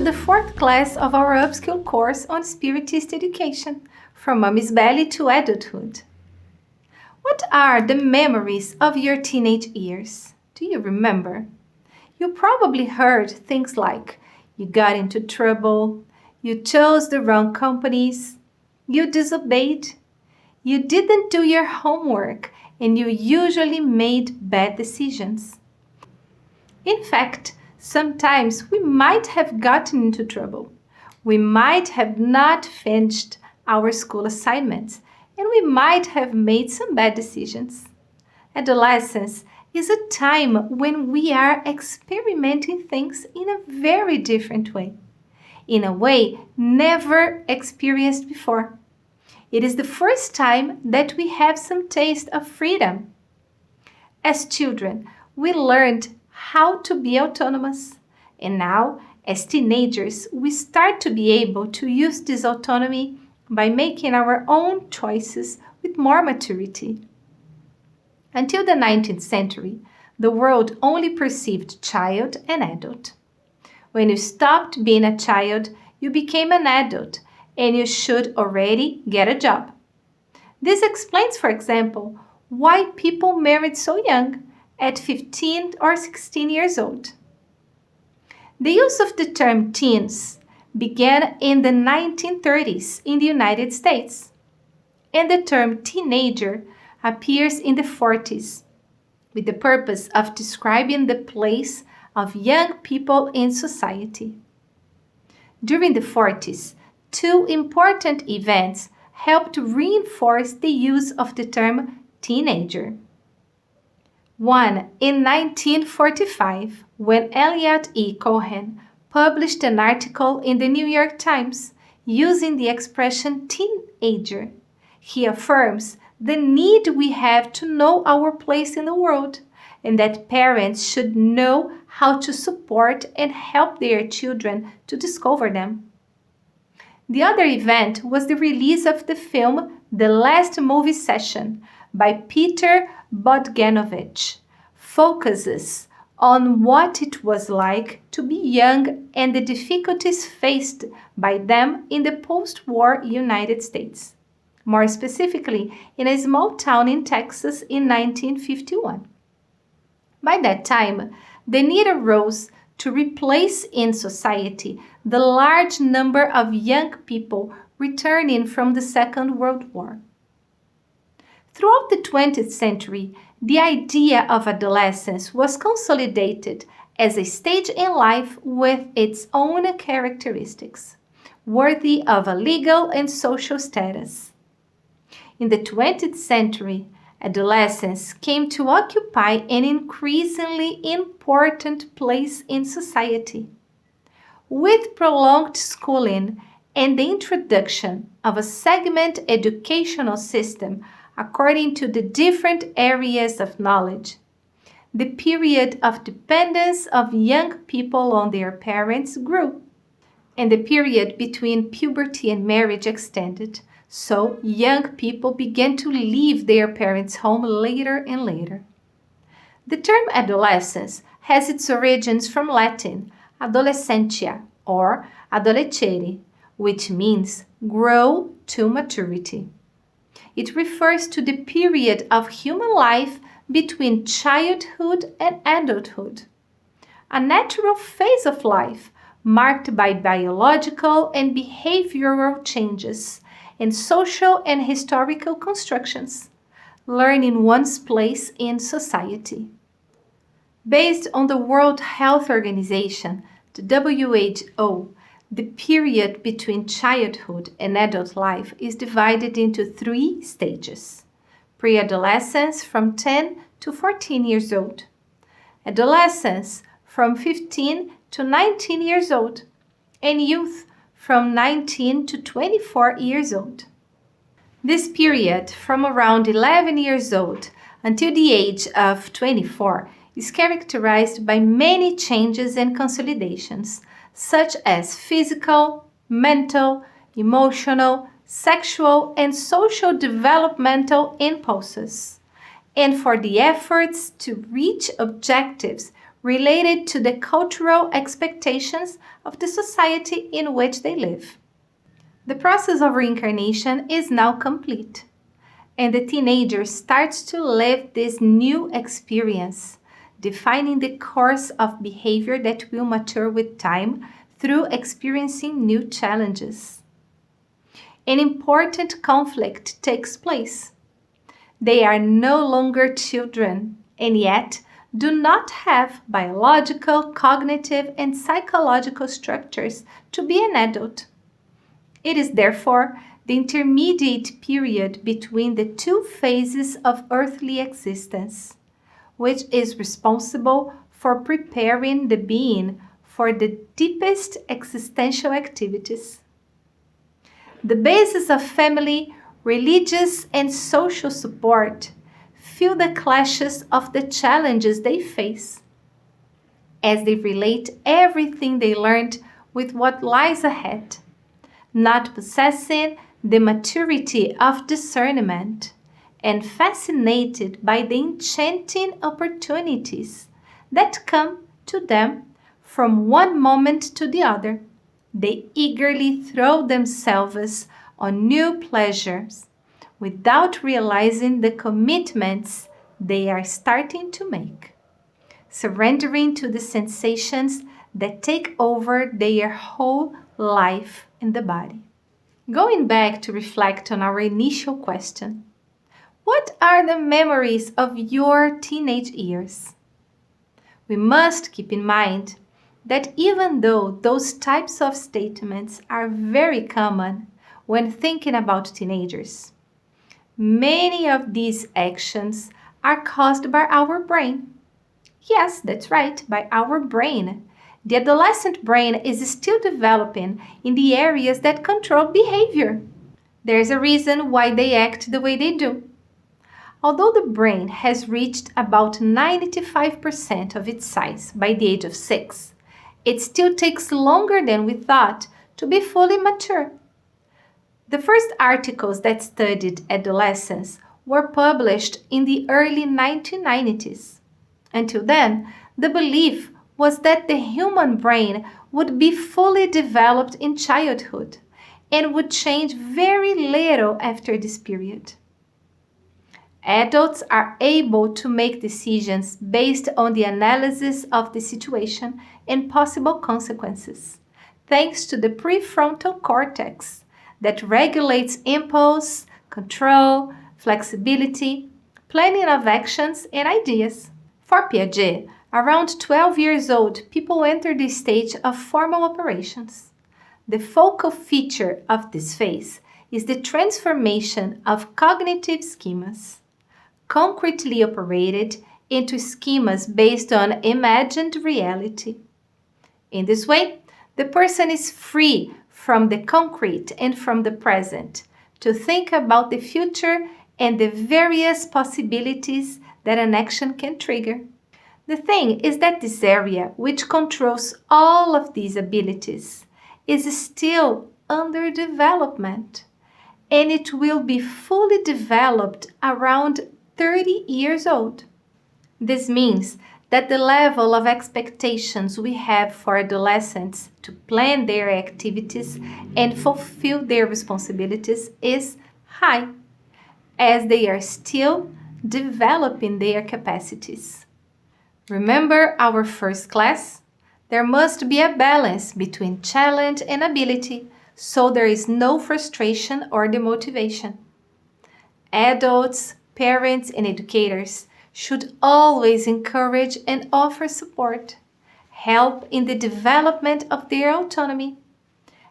the fourth class of our upskill course on Spiritist education, from mummy's belly to adulthood. What are the memories of your teenage years? Do you remember? You probably heard things like, you got into trouble, you chose the wrong companies, you disobeyed, you didn't do your homework, and you usually made bad decisions. In fact, sometimes we might have gotten into trouble. We might have not finished our school assignments, and we might have made some bad decisions. Adolescence is a time when we are experimenting things in a very different way, in a way never experienced before. It is the first time that we have some taste of freedom. As children, we learned how to be autonomous, and now, as teenagers, we start to be able to use this autonomy by making our own choices with more maturity. Until the 19th century, the world only perceived child and adult. When you stopped being a child, you became an adult, and you should already get a job. This explains, for example, why people married so young, at 15 or 16 years old. The use of the term teens began in the 1930s in the United States, and the term teenager appears in the 40s, with the purpose of describing the place of young people in society. During the 40s, two important events helped reinforce the use of the term teenager. One in 1945, when Eliot E. Cohen published an article in the New York Times using the expression teenager. He affirms the need we have to know our place in the world, and that parents should know how to support and help their children to discover them. The other event was the release of the film The Last Movie Session by Peter Bogdanovich, focuses on what it was like to be young and the difficulties faced by them in the post-war United States, more specifically in a small town in Texas in 1951. By that time, the need arose to replace in society the large number of young people returning from the Second World War. Throughout the 20th century, the idea of adolescence was consolidated as a stage in life with its own characteristics, worthy of a legal and social status. In the 20th century, adolescence came to occupy an increasingly important place in society. With prolonged schooling and the introduction of a segment educational system according to the different areas of knowledge, the period of dependence of young people on their parents grew, and the period between puberty and marriage extended, so young people began to leave their parents' home later and later. The term adolescence has its origins from Latin, adolescentia, or adolescere, which means grow to maturity. It refers to the period of human life between childhood and adulthood, a natural phase of life marked by biological and behavioral changes and social and historical constructions, learning one's place in society. Based on the World Health Organization, the WHO, the period between childhood and adult life is divided into 3 stages: pre-adolescence from 10 to 14 years old, adolescence from 15 to 19 years old, and youth from 19 to 24 years old. This period, from around 11 years old until the age of 24, is characterized by many changes and consolidations, such as physical, mental, emotional, sexual, and social developmental impulses, and for the efforts to reach objectives related to the cultural expectations of the society in which they live. The process of reincarnation is now complete, and the teenager starts to live this new experience, defining the course of behavior that will mature with time through experiencing new challenges. An important conflict takes place. They are no longer children, and yet do not have biological, cognitive, and psychological structures to be an adult. It is therefore the intermediate period between the two phases of earthly existence, which is responsible for preparing the being for the deepest existential activities. The basis of family, religious, and social support feel the clashes of the challenges they face, as they relate everything they learned with what lies ahead, not possessing the maturity of discernment, and fascinated by the enchanting opportunities that come to them from one moment to the other. They eagerly throw themselves on new pleasures without realizing the commitments they are starting to make, surrendering to the sensations that take over their whole life in the body. Going back to reflect on our initial question, what are the memories of your teenage years? We must keep in mind that even though those types of statements are very common when thinking about teenagers, many of these actions are caused by our brain. Yes, that's right, by our brain. The adolescent brain is still developing in the areas that control behavior. There's a reason why they act the way they do. Although the brain has reached about 95% of its size by the age of 6, it still takes longer than we thought to be fully mature. The first articles that studied adolescence were published in the early 1990s. Until then, the belief was that the human brain would be fully developed in childhood and would change very little after this period. Adults are able to make decisions based on the analysis of the situation and possible consequences, thanks to the prefrontal cortex that regulates impulse, control, flexibility, planning of actions, and ideas. For Piaget, around 12 years old, people enter the stage of formal operations. The focal feature of this phase is the transformation of cognitive schemas, concretely operated into schemas based on imagined reality. In this way, the person is free from the concrete and from the present to think about the future and the various possibilities that an action can trigger. The thing is that this area, which controls all of these abilities, is still under development, and it will be fully developed around 30 years old. This means that the level of expectations we have for adolescents to plan their activities and fulfill their responsibilities is high, as they are still developing their capacities. Remember our first class? There must be a balance between challenge and ability, so there is no frustration or demotivation. Adults, parents, and educators should always encourage and offer support, help in the development of their autonomy,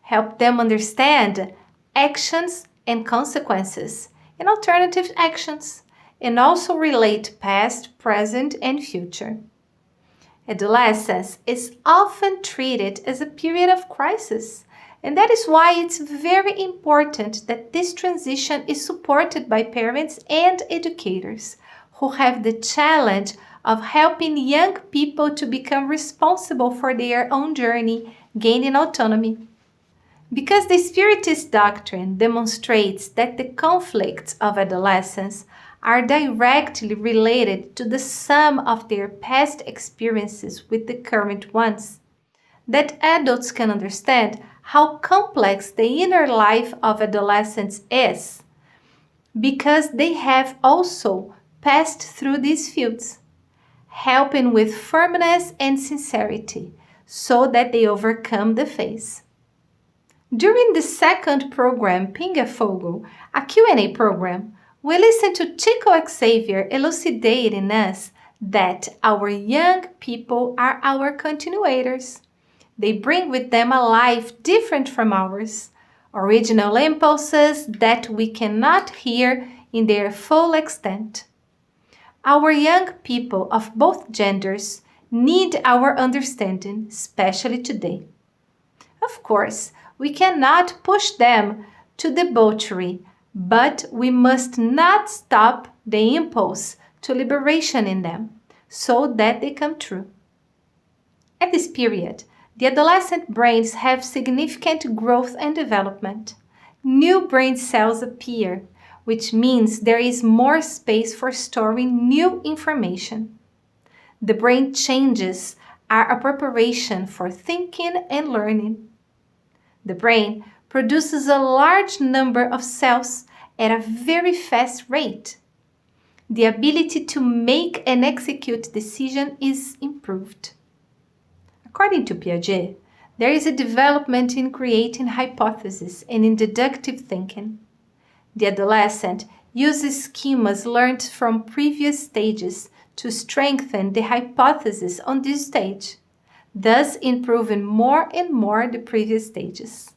help them understand actions and consequences and alternative actions, and also relate past, present, and future. Adolescence is often treated as a period of crisis, and that is why it's very important that this transition is supported by parents and educators who have the challenge of helping young people to become responsible for their own journey, gaining autonomy. Because the Spiritist doctrine demonstrates that the conflicts of adolescence are directly related to the sum of their past experiences with the current ones, that adults can understand how complex the inner life of adolescents is, because they have also passed through these fields, helping with firmness and sincerity so that they overcome the phase. During the second program, Pinga Fogo, a Q&A program, we listened to Chico Xavier elucidating us that our young people are our continuators. They bring with them a life different from ours, original impulses that we cannot hear in their full extent. Our young people of both genders need our understanding, especially today. Of course, we cannot push them to debauchery, but we must not stop the impulse to liberation in them, so that they come true. At this period, the adolescent brains have significant growth and development. New brain cells appear, which means there is more space for storing new information. The brain changes are a preparation for thinking and learning. The brain produces a large number of cells at a very fast rate. The ability to make and execute decisions is improved. According to Piaget, there is a development in creating hypotheses and in deductive thinking. The adolescent uses schemas learned from previous stages to strengthen the hypothesis on this stage, thus improving more and more the previous stages.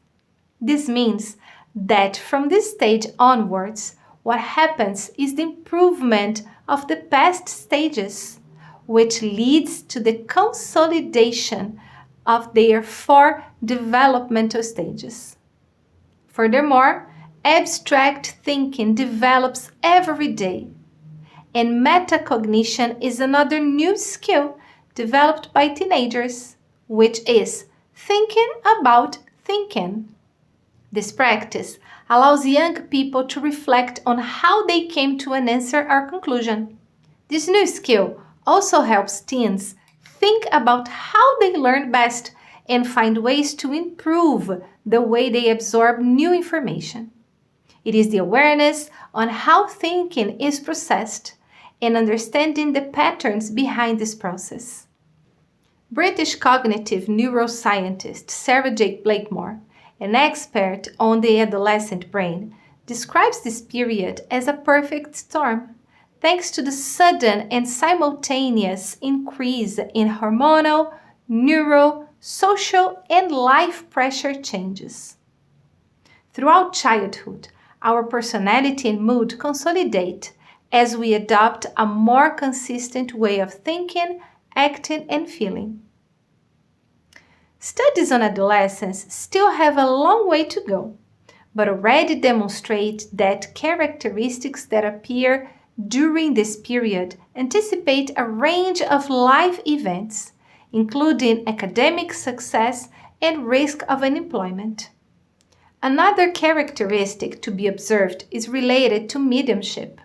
This means that from this stage onwards, what happens is the improvement of the past stages, which leads to the consolidation of their 4 developmental stages. Furthermore, abstract thinking develops every day, and metacognition is another new skill developed by teenagers, which is thinking about thinking. This practice allows young people to reflect on how they came to an answer or conclusion. This new skill also helps teens think about how they learn best and find ways to improve the way they absorb new information. It is the awareness on how thinking is processed and understanding the patterns behind this process. British cognitive neuroscientist Sarah J. Blakemore, an expert on the adolescent brain, describes this period as a perfect storm, thanks to the sudden and simultaneous increase in hormonal, neuro, social, and life pressure changes. Throughout childhood, our personality and mood consolidate as we adopt a more consistent way of thinking, acting, and feeling. Studies on adolescence still have a long way to go, but already demonstrate that characteristics that appear during this period anticipate a range of life events, including academic success and risk of unemployment. Another characteristic to be observed is related to mediumship.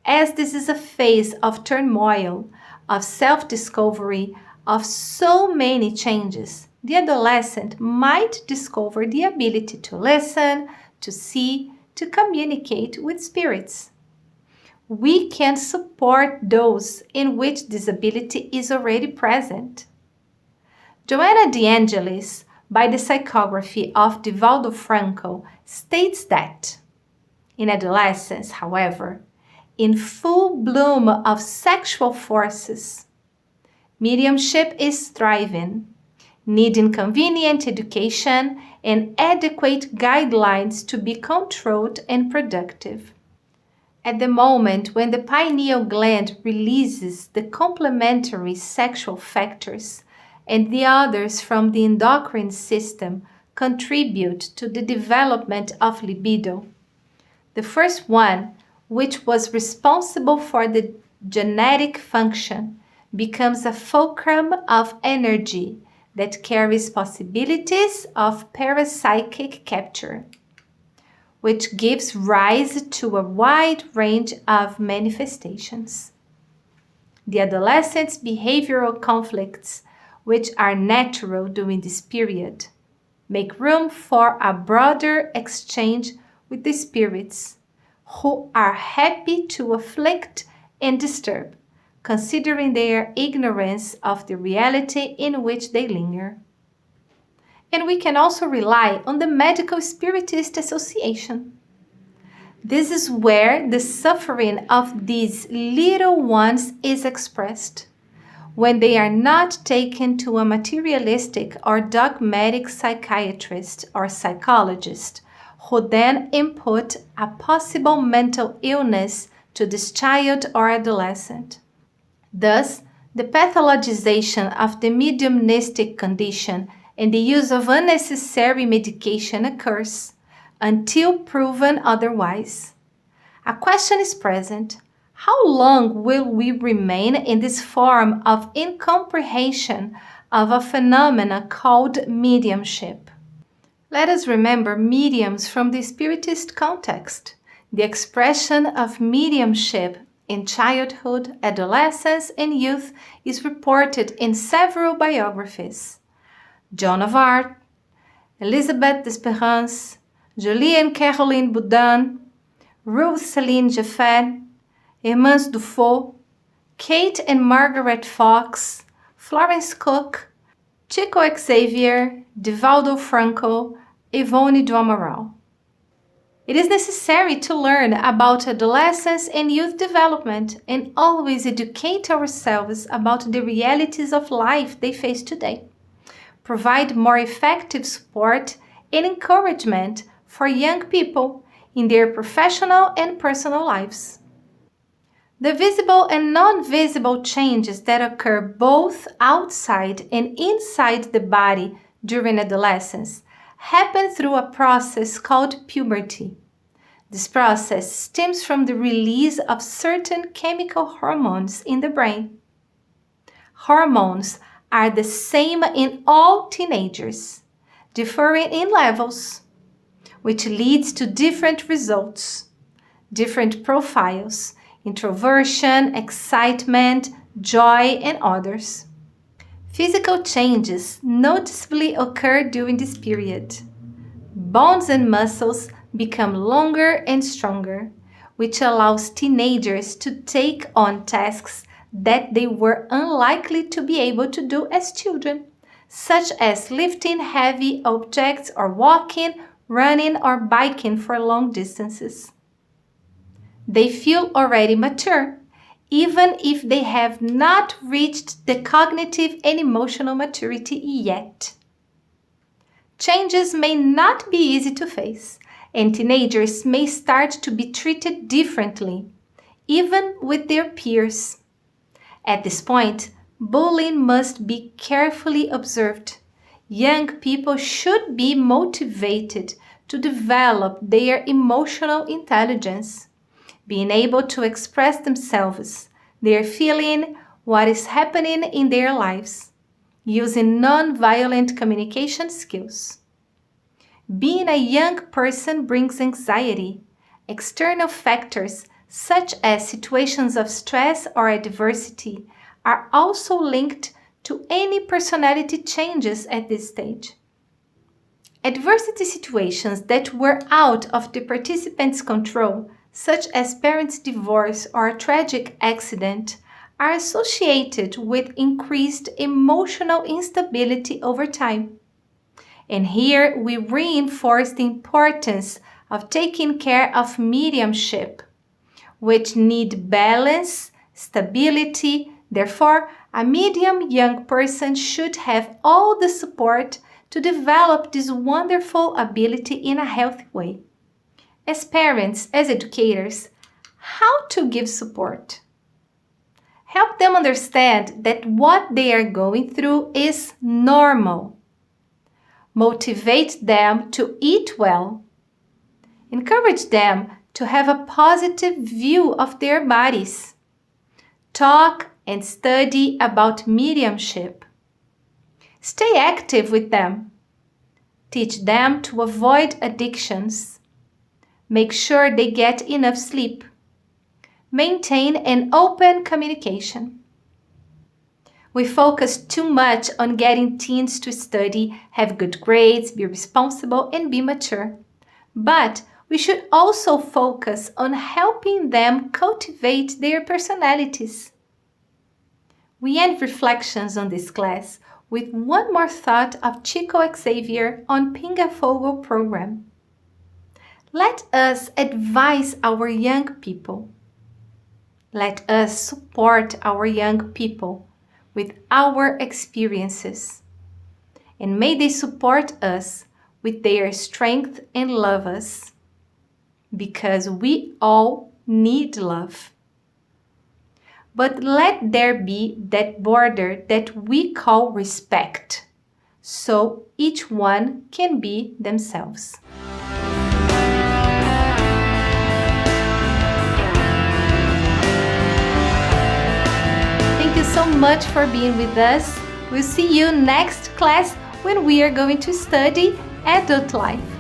As this is a phase of turmoil, of self-discovery, of so many changes, the adolescent might discover the ability to listen, to see, to communicate with spirits. We can support those in which this ability is already present. Joanna De Angelis, by the psychography of Divaldo Franco, states that in adolescence, however, in full bloom of sexual forces, mediumship is thriving, needing convenient education and adequate guidelines to be controlled and productive. At the moment when the pineal gland releases the complementary sexual factors and the others from the endocrine system contribute to the development of libido, the first one, which was responsible for the genetic function, becomes a fulcrum of energy that carries possibilities of parapsychic capture. which gives rise to a wide range of manifestations. The adolescent's behavioral conflicts, which are natural during this period, make room for a broader exchange with the spirits, who are happy to afflict and disturb, considering their ignorance of the reality in which they linger. And we can also rely on the Medical Spiritist Association. This is where the suffering of these little ones is expressed, when they are not taken to a materialistic or dogmatic psychiatrist or psychologist, who then input a possible mental illness to this child or adolescent. Thus, the pathologization of the mediumistic condition and the use of unnecessary medication occurs until proven otherwise. A question is present: how long will we remain in this form of incomprehension of a phenomena called mediumship? Let us remember mediums from the Spiritist context. The expression of mediumship in childhood, adolescence, and youth is reported in several biographies. Joan of Arc, Elizabeth d'Espérance, Julie and Caroline Boudin, Ruth Céline Jaffé, Hermance Dufault, Kate and Margaret Fox, Florence Cook, Chico Xavier, Divaldo Franco, Ivone do Amaral. It is necessary to learn about adolescence and youth development and always educate ourselves about the realities of life they face today. Provide more effective support and encouragement for young people in their professional and personal lives. The visible and non-visible changes that occur both outside and inside the body during adolescence happen through a process called puberty. This process stems from the release of certain chemical hormones in the brain. Hormones are the same in all teenagers, differing in levels, which leads to different results, different profiles, introversion, excitement, joy, and others. Physical changes noticeably occur during this period. Bones and muscles become longer and stronger, which allows teenagers to take on tasks that they were unlikely to be able to do as children, such as lifting heavy objects or walking, running, or biking for long distances. They feel already mature, even if they have not reached the cognitive and emotional maturity yet. Changes may not be easy to face, and teenagers may start to be treated differently, even with their peers. At this point, bullying must be carefully observed. Young people should be motivated to develop their emotional intelligence, being able to express themselves, their feeling, what is happening in their lives, using non-violent communication skills. Being a young person brings anxiety. External factors, such as situations of stress or adversity, are also linked to any personality changes at this stage. Adversity situations that were out of the participants' control, such as parents' divorce or a tragic accident, are associated with increased emotional instability over time. And here we reinforce the importance of taking care of mediumship, which need balance, stability. Therefore, a medium young person should have all the support to develop this wonderful ability in a healthy way. As parents, as educators, how to give support? Help them understand that what they are going through is normal. Motivate them to eat well. Encourage them to have a positive view of their bodies. Talk and study about mediumship. Stay active with them. Teach them to avoid addictions. Make sure they get enough sleep. Maintain an open communication. We focus too much on getting teens to study, have good grades, be responsible, and be mature. But we should also focus on helping them cultivate their personalities. We end reflections on this class with one more thought of Chico Xavier on Pinga Fogo program. Let us advise our young people. Let us support our young people with our experiences. And may they support us with their strength and love us. Because we all need love. But let there be that border that we call respect, so each one can be themselves. Thank you so much for being with us. We'll see you next class when we are going to study adult life.